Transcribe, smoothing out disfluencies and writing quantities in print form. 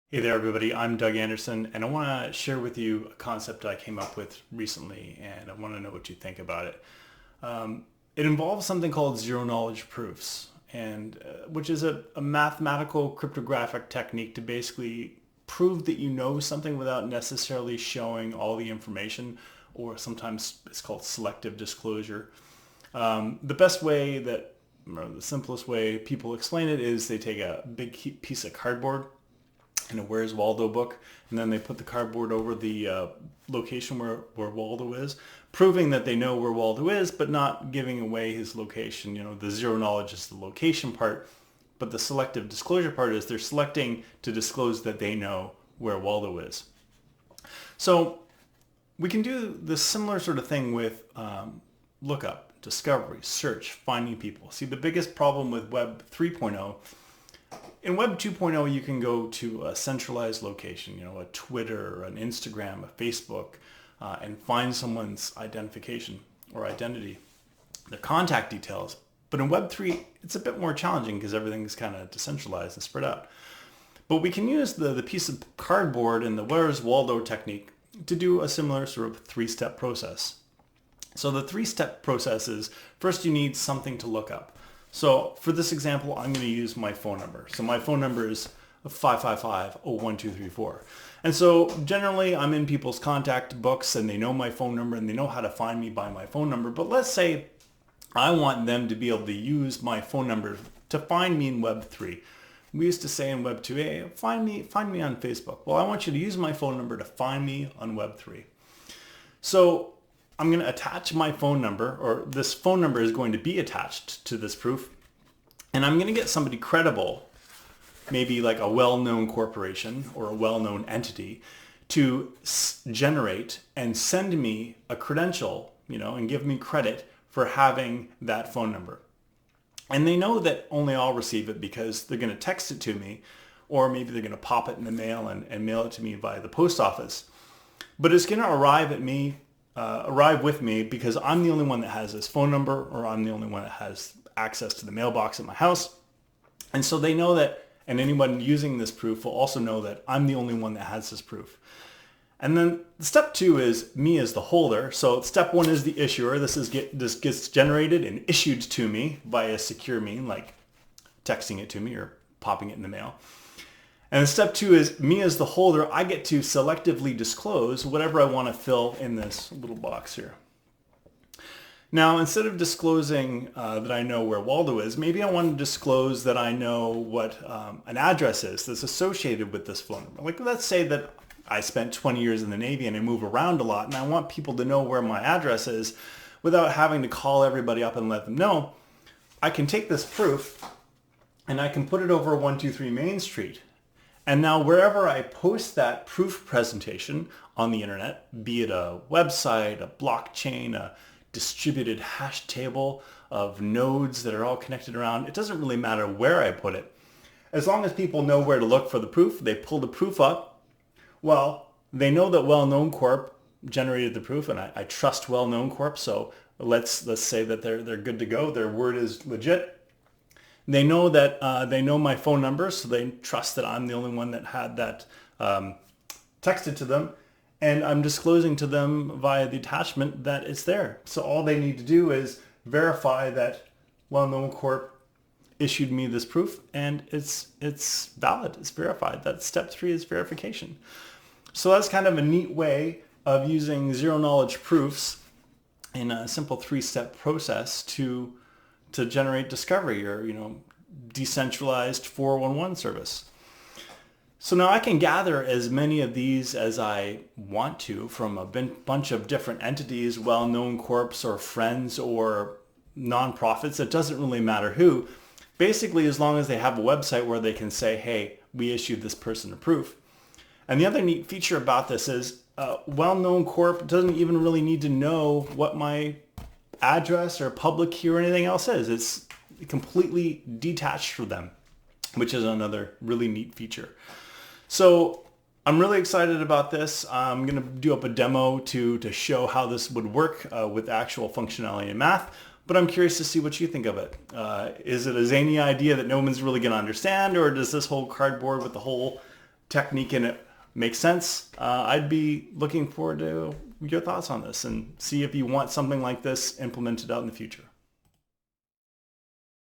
Hey there, everybody. I'm Doug Anderson, and I want to share with you a concept I came up with recently, and I want to know what you think about it. It involves something called zero-knowledge proofs, and which is a mathematical cryptographic technique to basically prove that you know something without necessarily showing all the information, or sometimes it's called selective disclosure. The best way that, or the simplest way people explain it is they take a big piece of cardboard in a Where's Waldo book, and then they put the cardboard over the location where Waldo is, proving that they know where Waldo is, but not giving away his location. You know, the zero knowledge is the location part, but the selective disclosure part is they're selecting to disclose that they know where Waldo is. So we can do this similar sort of thing with lookup, discovery, search, finding people. See, the biggest problem with Web 3.0, in Web 2.0, you can go to a centralized location, you know, a Twitter, an Instagram, a Facebook, and find someone's identification or identity, their contact details. But in Web 3, it's a bit more challenging because everything's kind of decentralized and spread out. But we can use the piece of cardboard and the Where's Waldo technique to do a similar sort of three-step process. So the three-step process is, first you need something to look up. So for this example, I'm going to use my phone number. So my phone number is 555-01234. And so generally I'm in people's contact books and they know my phone number and they know how to find me by my phone number. But let's say I want them to be able to use my phone number to find me in Web 3. We used to say in Web 2A, find me on Facebook. Well, I want you to use my phone number to find me on Web 3. So I'm going to attach my phone number, or this phone number is going to be attached to this proof, and I'm going to get somebody credible, maybe like a well-known corporation or a well-known entity, to generate and send me a credential, you know, and give me credit for having that phone number. And they know that only I'll receive it because they're going to text it to me, or maybe they're going to pop it in the mail and mail it to me via the post office. But it's going to arrive with me because I'm the only one that has this phone number, or I'm the only one that has access to the mailbox at my house. And so they know that, and anyone using this proof will also know that I'm the only one that has this proof. And then step two is me as the holder. So step one is the issuer. This gets generated and issued to me by a secure mean, like texting it to me or popping it in the mail. And step two is me as the holder. I get to selectively disclose whatever I want to fill in this little box here. Now, instead of disclosing that I know where Waldo is, maybe I want to disclose that I know what an address is that's associated with this phone number. Like, let's say that I spent 20 years in the Navy and I move around a lot, and I want people to know where my address is without having to call everybody up and let them know. I can take this proof and I can put it over 123 Main Street. And now wherever I post that proof presentation on the internet, be it a website, a blockchain, a distributed hash table of nodes that are all connected around, it doesn't really matter where I put it. As long as people know where to look for the proof, they pull the proof up. Well, they know that Well-Known Corp generated the proof, and I trust Well-Known Corp, so let's say that they're good to go. Their word is legit. They know that they know my phone number, so they trust that I'm the only one that had that texted to them, and I'm disclosing to them via the attachment that it's there. So all they need to do is verify that Well-Known Corp issued me this proof, and it's valid, it's verified. That step three is verification. So that's kind of a neat way of using zero-knowledge proofs in a simple three-step process to generate discovery, or, you know, decentralized 411 service. So now I can gather as many of these as I want to from a bunch of different entities, well-known corps or friends or nonprofits. It doesn't really matter who. Basically, as long as they have a website where they can say, hey, we issued this person a proof. And the other neat feature about this is well-known corp doesn't even really need to know what my address or public key or anything else is. It's completely detached from them, which is another really neat feature. So I'm really excited about this. I'm going to do up a demo to show how this would work with actual functionality in math, but I'm curious to see what you think of it. Is it a zany idea that no one's really going to understand, or does this whole cardboard with the whole technique in it makes sense, I'd be looking forward to your thoughts on this and see if you want something like this implemented out in the future.